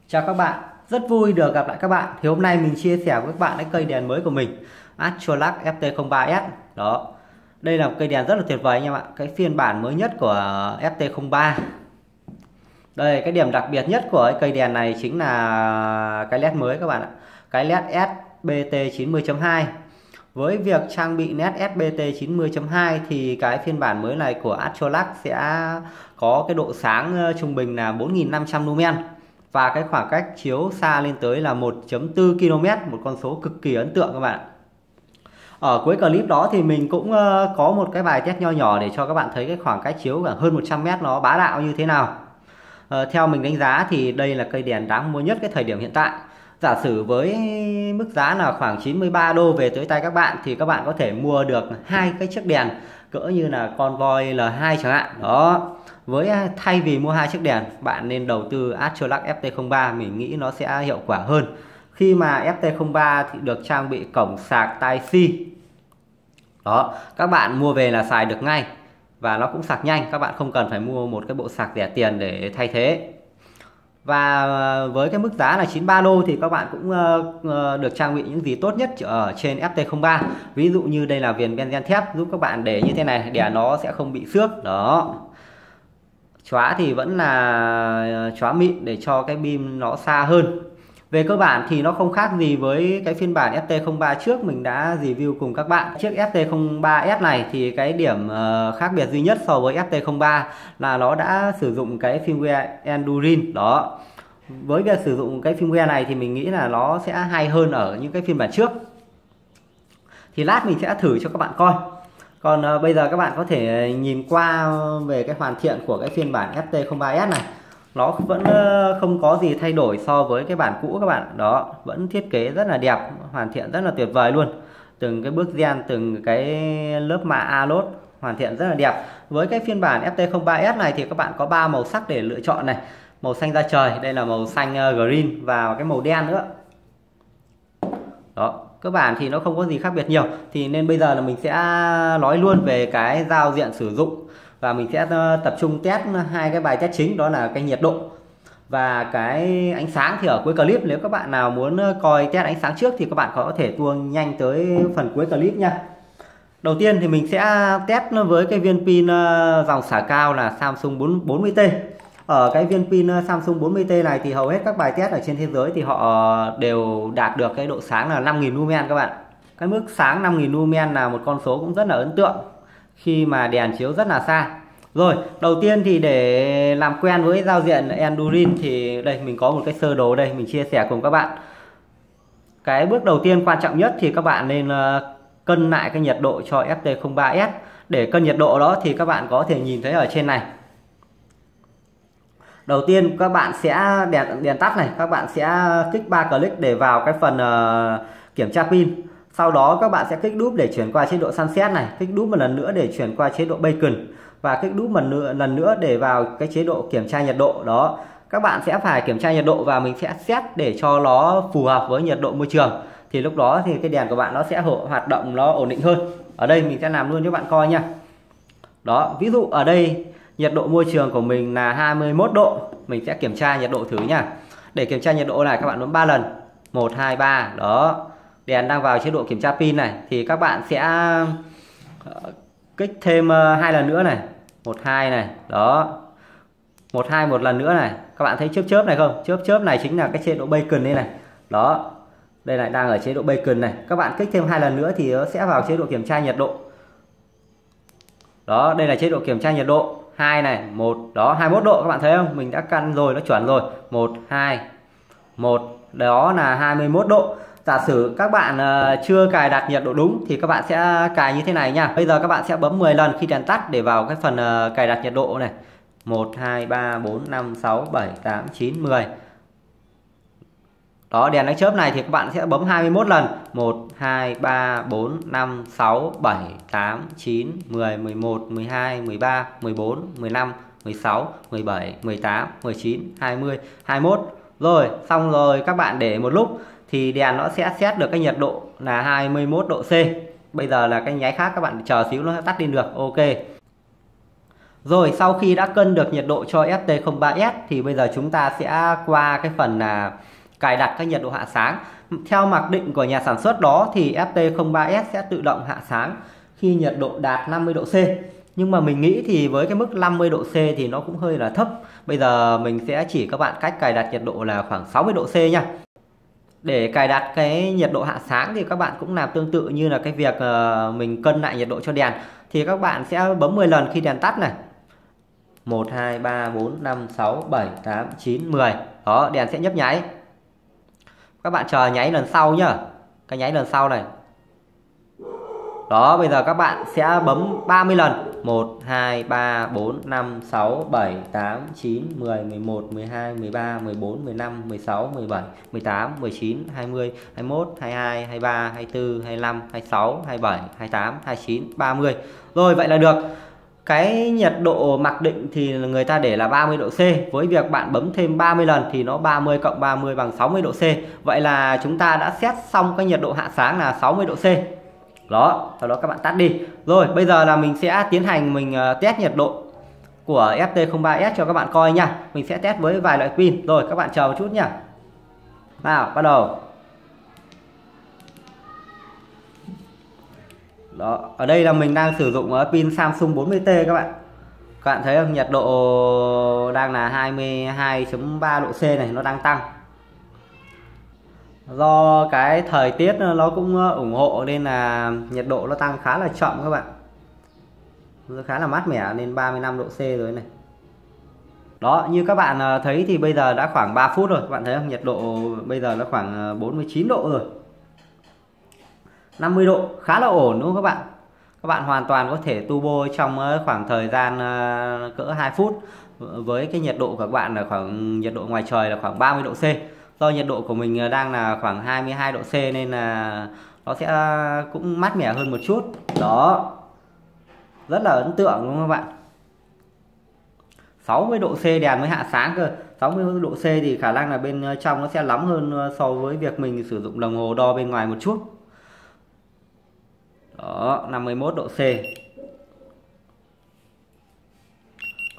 Chào các bạn, rất vui được gặp lại các bạn. Thì hôm nay mình chia sẻ với các bạn cái cây đèn mới của mình, Astrolac FT03S. Đó, đây là một cây đèn rất là tuyệt vời anh em ạ. Cái phiên bản mới nhất của FT03. Đây, cái điểm đặc biệt nhất của cái cây đèn này chính là cái led mới các bạn ạ. Cái led SBT90.2. Với việc trang bị led SBT90.2 thì cái phiên bản mới này của Astrolac sẽ có cái độ sáng trung bình là 4.500 lumen. Và cái khoảng cách chiếu xa lên tới là 1.4 km, một con số cực kỳ ấn tượng các bạn. Ở cuối clip đó thì mình cũng có một cái bài test nho nhỏ để cho các bạn thấy cái khoảng cách chiếu khoảng hơn 100 m nó bá đạo như thế nào. Theo mình đánh giá thì đây là cây đèn đáng mua nhất cái thời điểm hiện tại. Giả sử với mức giá là khoảng 93 đô về tới tay các bạn thì các bạn có thể mua được hai cái chiếc đèn cỡ như là Convoy L2 chẳng hạn. Đó. Với thay vì mua hai chiếc đèn, bạn nên đầu tư Astrolac FT03, mình nghĩ nó sẽ hiệu quả hơn. Khi mà FT03 thì được trang bị cổng sạc Type-C. Đó, các bạn mua về là xài được ngay và nó cũng sạc nhanh, các bạn không cần phải mua một cái bộ sạc rẻ tiền để thay thế. Và với cái mức giá là 93 đô thì các bạn cũng được trang bị những gì tốt nhất ở trên FT03. Ví dụ như đây là viền benzen thép giúp các bạn để như thế này, đèn nó sẽ không bị xước. Đó. Chóa thì vẫn là chóa mịn để cho cái pin nó xa hơn. Về cơ bản thì nó không khác gì với cái phiên bản FT03 trước mình đã review cùng các bạn. Chiếc FT03S này thì cái điểm khác biệt duy nhất so với FT03 là nó đã sử dụng cái firmware Endurin. Đó. Với việc sử dụng cái firmware này thì mình nghĩ là nó sẽ hay hơn ở những cái phiên bản trước. Thì lát mình sẽ thử cho các bạn coi. Còn bây giờ các bạn có thể nhìn qua về cái hoàn thiện của cái phiên bản FT03S này. Nó vẫn không có gì thay đổi so với cái bản cũ các bạn. Đó, vẫn thiết kế rất là đẹp, hoàn thiện rất là tuyệt vời luôn. Từng cái bước gen, từng cái lớp mạ alốt hoàn thiện rất là đẹp. Với cái phiên bản FT03S này thì các bạn có 3 màu sắc để lựa chọn này. Màu xanh da trời, đây là màu xanh green và cái màu đen nữa. Đó, cơ bản thì nó không có gì khác biệt nhiều. Thì nên bây giờ là mình sẽ nói luôn về cái giao diện sử dụng. Và mình sẽ tập trung test hai cái bài test chính, đó là cái nhiệt độ và cái ánh sáng. Thì ở cuối clip nếu các bạn nào muốn coi test ánh sáng trước thì các bạn có thể tua nhanh tới phần cuối clip nha. Đầu tiên thì mình sẽ test với cái viên pin dòng xả cao là Samsung 40T. Ở cái viên pin Samsung 40T này thì hầu hết các bài test ở trên thế giới thì họ đều đạt được cái độ sáng là 5.000 lumen các bạn. Cái mức sáng 5.000 lumen là một con số cũng rất là ấn tượng khi mà đèn chiếu rất là xa. Rồi, đầu tiên thì để làm quen với giao diện Endurin thì đây mình có một cái sơ đồ đây mình chia sẻ cùng các bạn. Cái bước đầu tiên quan trọng nhất thì các bạn nên cân lại cái nhiệt độ cho FT03S. Để cân nhiệt độ đó thì các bạn có thể nhìn thấy ở trên này. Đầu tiên các bạn sẽ đèn tắt này, các bạn sẽ kích 3 click để vào cái phần kiểm tra pin. Sau đó các bạn sẽ kích đúp để chuyển qua chế độ sunset này, kích đúp một lần nữa để chuyển qua chế độ bacon và kích đúp một lần nữa để vào cái chế độ kiểm tra nhiệt độ. Đó, các bạn sẽ phải kiểm tra nhiệt độ và mình sẽ set để cho nó phù hợp với nhiệt độ môi trường. Thì lúc đó thì cái đèn của bạn nó sẽ hoạt động nó ổn định hơn. Ở đây mình sẽ làm luôn cho bạn coi nha. Đó, ví dụ ở đây nhiệt độ môi trường của mình là 21 độ. Mình sẽ kiểm tra nhiệt độ thử nha. Để kiểm tra nhiệt độ này các bạn bấm 3 lần. 1, 2, 3. Đó. Đèn đang vào chế độ kiểm tra pin này. Thì các bạn sẽ kích thêm 2 lần nữa này. 1, 2 này. Đó. 1, 2 một lần nữa này. Các bạn thấy chớp chớp này không? Chớp chớp này chính là cái chế độ bacon đây này. Đó. Đây này đang ở chế độ bacon này. Các bạn kích thêm 2 lần nữa thì nó sẽ vào chế độ kiểm tra nhiệt độ. Đó, đây là chế độ kiểm tra nhiệt độ 2 này, 1, đó 21 độ các bạn thấy không? Mình đã căn rồi, nó chuẩn rồi. 1, 2, 1, đó là 21 độ. Giả sử các bạn chưa cài đặt nhiệt độ đúng thì các bạn sẽ cài như thế này nha. Bây giờ các bạn sẽ bấm 10 lần khi đèn tắt để vào cái phần cài đặt nhiệt độ này. 1, 2, 3, 4, 5, 6, 7, 8, 9, 10. Đó, đèn ánh chớp này thì các bạn sẽ bấm 21 lần. 1, 2, 3, 4, 5, 6, 7, 8, 9, 10, 11, 12, 13, 14, 15, 16, 17, 18, 19, 20, 21. Rồi, xong rồi các bạn để một lúc thì đèn nó sẽ set được cái nhiệt độ là 21 độ C. Bây giờ là cái nháy khác các bạn chờ xíu nó tắt đi được. Ok. Rồi sau khi đã cân được nhiệt độ cho FT03S thì bây giờ chúng ta sẽ qua cái phần là cài đặt các nhiệt độ hạ sáng. Theo mặc định của nhà sản xuất đó thì FT03S sẽ tự động hạ sáng khi nhiệt độ đạt 50 độ C. Nhưng mà mình nghĩ thì với cái mức 50 độ C thì nó cũng hơi là thấp. Bây giờ mình sẽ chỉ các bạn cách cài đặt nhiệt độ là khoảng 60 độ C nha. Để cài đặt cái nhiệt độ hạ sáng thì các bạn cũng làm tương tự như là cái việc mình cân lại nhiệt độ cho đèn. Thì các bạn sẽ bấm 10 lần khi đèn tắt này. 1, 2, 3, 4, 5, 6, 7, 8, 9, 10. Đó, đèn sẽ nhấp nháy. Các bạn chờ nháy lần sau nhá. Cái nháy lần sau này. Đó, bây giờ các bạn sẽ bấm 30 lần. 1, 2, 3, 4, 5, 6, 7, 8, 9, 10, 11, 12, 13, 14, 15, 16, 17, 18, 19, 20, 21, 22, 23, 24, 25, 26, 27, 28, 29, 30. Rồi, vậy là được. Cái nhiệt độ mặc định thì người ta để là 30 độ C. Với việc bạn bấm thêm 30 lần thì nó 30 cộng 30 bằng 60 độ C. Vậy là chúng ta đã set xong cái nhiệt độ hạ sáng là 60 độ C. Đó, sau đó các bạn tắt đi. Rồi, bây giờ là mình sẽ tiến hành mình test nhiệt độ của FT03S cho các bạn coi nha. Mình sẽ test với vài loại pin. Rồi, các bạn chờ một chút nha. Nào, bắt đầu. Đó, ở đây là mình đang sử dụng pin Samsung 40T các bạn. Các bạn thấy không? Nhiệt độ đang là 22.3 độ C này, nó đang tăng. Do cái thời tiết nó cũng ủng hộ nên là nhiệt độ nó tăng khá là chậm các bạn. Nó khá là mát mẻ nên 35 độ C rồi này. Đó, như các bạn thấy thì bây giờ đã khoảng 3 phút rồi. Các bạn thấy không? Nhiệt độ bây giờ nó khoảng 49 độ rồi. 50 độ, khá là ổn đúng không các bạn? Các bạn hoàn toàn có thể turbo trong khoảng thời gian cỡ 2 phút. Với cái nhiệt độ của các bạn là khoảng nhiệt độ ngoài trời là khoảng 30 độ C. Do nhiệt độ của mình đang là khoảng 22 độ C nên là nó sẽ cũng mát mẻ hơn một chút. Đó, rất là ấn tượng đúng không các bạn? 60 độ C đèn mới hạ sáng cơ. 60 độ C thì khả năng là bên trong nó sẽ nóng hơn so với việc mình sử dụng đồng hồ đo bên ngoài một chút. Đó, 51 độ C.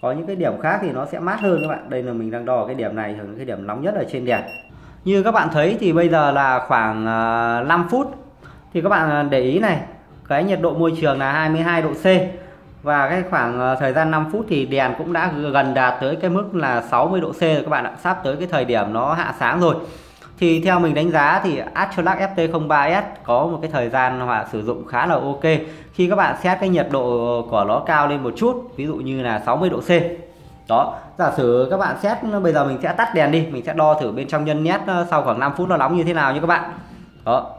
Có những cái điểm khác thì nó sẽ mát hơn các bạn. Đây là mình đang đo cái điểm này, cái điểm nóng nhất ở trên đèn. Như các bạn thấy thì bây giờ là khoảng 5 phút. Thì các bạn để ý này, cái nhiệt độ môi trường là 22 độ C. Và cái khoảng thời gian 5 phút thì đèn cũng đã gần đạt tới cái mức là 60 độ C rồi các bạn ạ. Sắp tới cái thời điểm nó hạ sáng rồi. Thì theo mình đánh giá thì Astrolac FT03S có một cái thời gian sử dụng khá là ok. Khi các bạn set cái nhiệt độ của nó cao lên một chút, ví dụ như là 60 độ C. Đó, giả sử các bạn set, bây giờ mình sẽ tắt đèn đi, mình sẽ đo thử bên trong nhân nét sau khoảng 5 phút nó nóng như thế nào nha các bạn. Đó.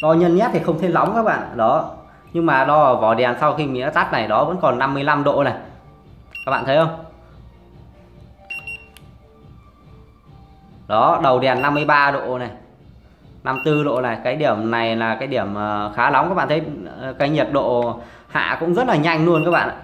Đo nhân nét thì không thấy nóng các bạn. Đó. Nhưng mà đo ở vỏ đèn sau khi mình đã tắt này, đó vẫn còn 55 độ này. Các bạn thấy không? Đó, đầu đèn 53 độ này, 54 độ này. Cái điểm này là cái điểm khá nóng. Các bạn thấy cái nhiệt độ hạ cũng rất là nhanh luôn các bạn ạ.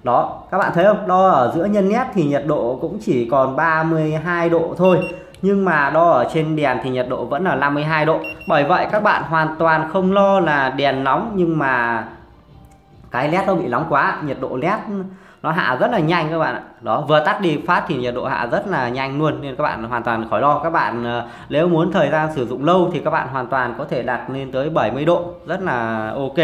Đó, các bạn thấy không? Đo ở giữa nhân nét thì nhiệt độ cũng chỉ còn 32 độ thôi. Nhưng mà đo ở trên đèn thì nhiệt độ vẫn là 52 độ. Bởi vậy các bạn hoàn toàn không lo là đèn nóng nhưng mà cái led nó bị nóng quá. Nhiệt độ led nó hạ rất là nhanh các bạn ạ. Đó, vừa tắt đi phát thì nhiệt độ hạ rất là nhanh luôn. Nên các bạn hoàn toàn khỏi lo. Các bạn nếu muốn thời gian sử dụng lâu thì các bạn hoàn toàn có thể đặt lên tới 70 độ. Rất là ok.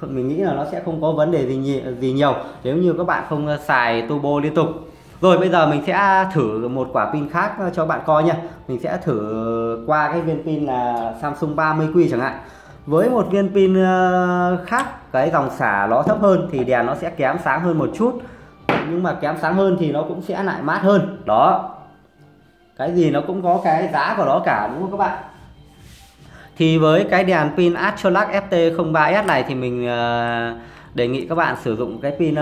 Mình nghĩ là nó sẽ không có vấn đề gì nhiều nếu như các bạn không xài turbo liên tục. Rồi bây giờ mình sẽ thử một quả pin khác cho bạn coi nha. Mình sẽ thử qua cái viên pin là Samsung 30Q chẳng hạn. Với một viên pin khác, cái dòng xả nó thấp hơn thì đèn nó sẽ kém sáng hơn một chút. Nhưng mà kém sáng hơn thì nó cũng sẽ lại mát hơn. Đó, cái gì nó cũng có cái giá của nó cả đúng không các bạn? Thì với cái đèn pin Astrolac FT03S này thì mình đề nghị các bạn sử dụng cái pin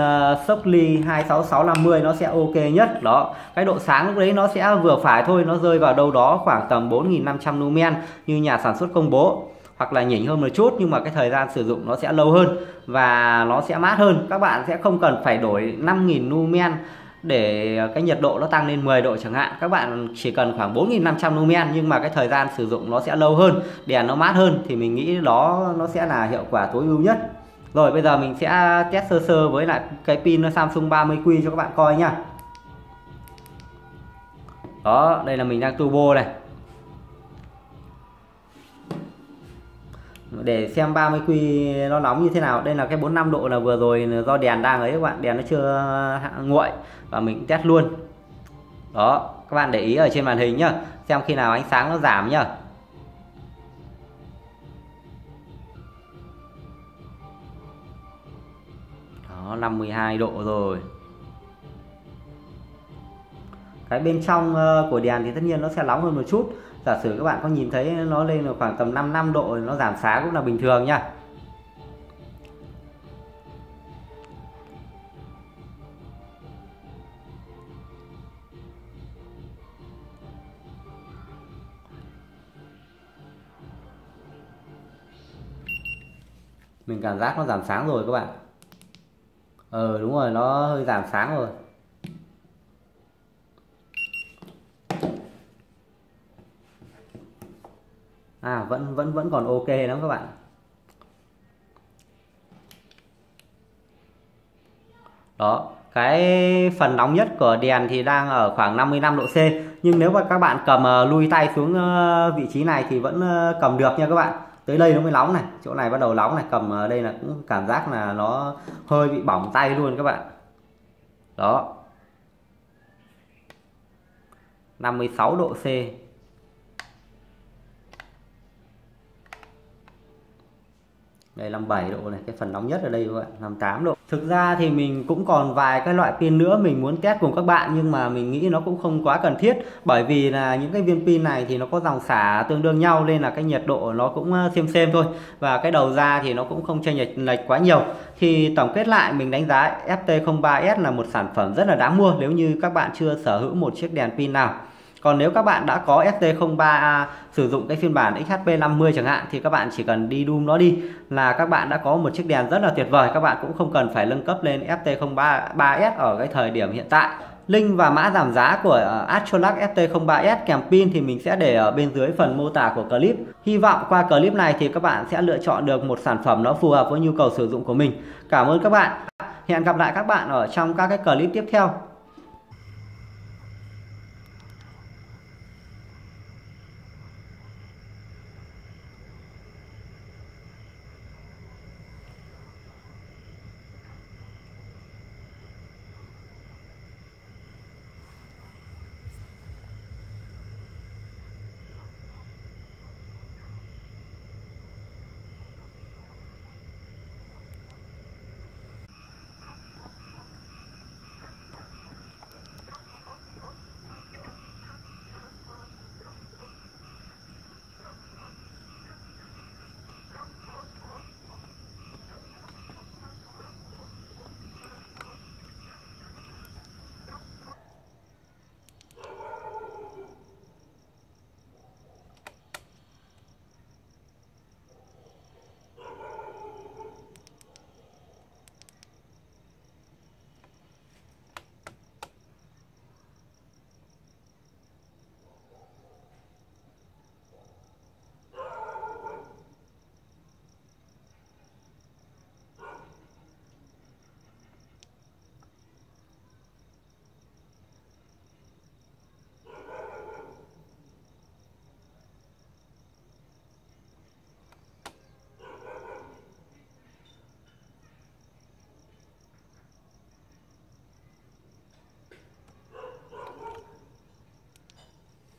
Shockley 26650 nó sẽ ok nhất. Đó, cái độ sáng lúc đấy nó sẽ vừa phải thôi, nó rơi vào đâu đó khoảng tầm 4500 lumen như nhà sản xuất công bố, hoặc là nhỉnh hơn một chút, nhưng mà cái thời gian sử dụng nó sẽ lâu hơn và nó sẽ mát hơn. Các bạn sẽ không cần phải đổi 5000 lumen để cái nhiệt độ nó tăng lên 10 độ chẳng hạn, các bạn chỉ cần khoảng 4500 lumen nhưng mà cái thời gian sử dụng nó sẽ lâu hơn, đèn nó mát hơn, thì mình nghĩ đó nó sẽ là hiệu quả tối ưu nhất. Rồi bây giờ mình sẽ test sơ sơ với lại cái pin Samsung 30Q cho các bạn coi nhá. Đó, đây là mình đang turbo này. Để xem 30Q nó nóng như thế nào. Đây là cái 45 độ là vừa rồi do đèn đang ấy các bạn, đèn nó chưa nguội và mình test luôn. Đó, các bạn để ý ở trên màn hình nhá, xem khi nào ánh sáng nó giảm nhá. Đó, 52 độ rồi. Cái bên trong của đèn thì tất nhiên nó sẽ nóng hơn một chút. Giả sử các bạn có nhìn thấy nó lên là khoảng tầm 55 độ, nó giảm sáng cũng là bình thường nha. Mình cảm giác nó giảm sáng rồi các bạn. Đúng rồi, nó hơi giảm sáng rồi. Vẫn còn ok lắm các bạn. Đó, cái phần nóng nhất của đèn thì đang ở khoảng 55 độ C. Nhưng nếu mà các bạn cầm lui tay xuống vị trí này thì vẫn cầm được nha các bạn. Tới đây nó mới nóng này, chỗ này bắt đầu nóng này, cầm ở đây là cũng cảm giác là nó hơi bị bỏng tay luôn các bạn. Đó, 56 độ C. Đây 57 độ này, cái phần nóng nhất ở đây các bạn, 58 độ. Thực ra thì mình cũng còn vài cái loại pin nữa mình muốn test cùng các bạn, nhưng mà mình nghĩ nó cũng không quá cần thiết, bởi vì là những cái viên pin này thì nó có dòng xả tương đương nhau nên là cái nhiệt độ nó cũng xem thôi, và cái đầu ra thì nó cũng không chênh lệch quá nhiều. Thì tổng kết lại, mình đánh giá FT03S là một sản phẩm rất là đáng mua nếu như các bạn chưa sở hữu một chiếc đèn pin nào. Còn nếu các bạn đã có FT03A sử dụng cái phiên bản XHP50 chẳng hạn, thì các bạn chỉ cần đi đun nó đi là các bạn đã có một chiếc đèn rất là tuyệt vời. Các bạn cũng không cần phải nâng cấp lên FT03S ở cái thời điểm hiện tại. Link và mã giảm giá của Astrolac FT03S kèm pin thì mình sẽ để ở bên dưới phần mô tả của clip. Hy vọng qua clip này thì các bạn sẽ lựa chọn được một sản phẩm nó phù hợp với nhu cầu sử dụng của mình. Cảm ơn các bạn. Hẹn gặp lại các bạn ở trong các cái clip tiếp theo.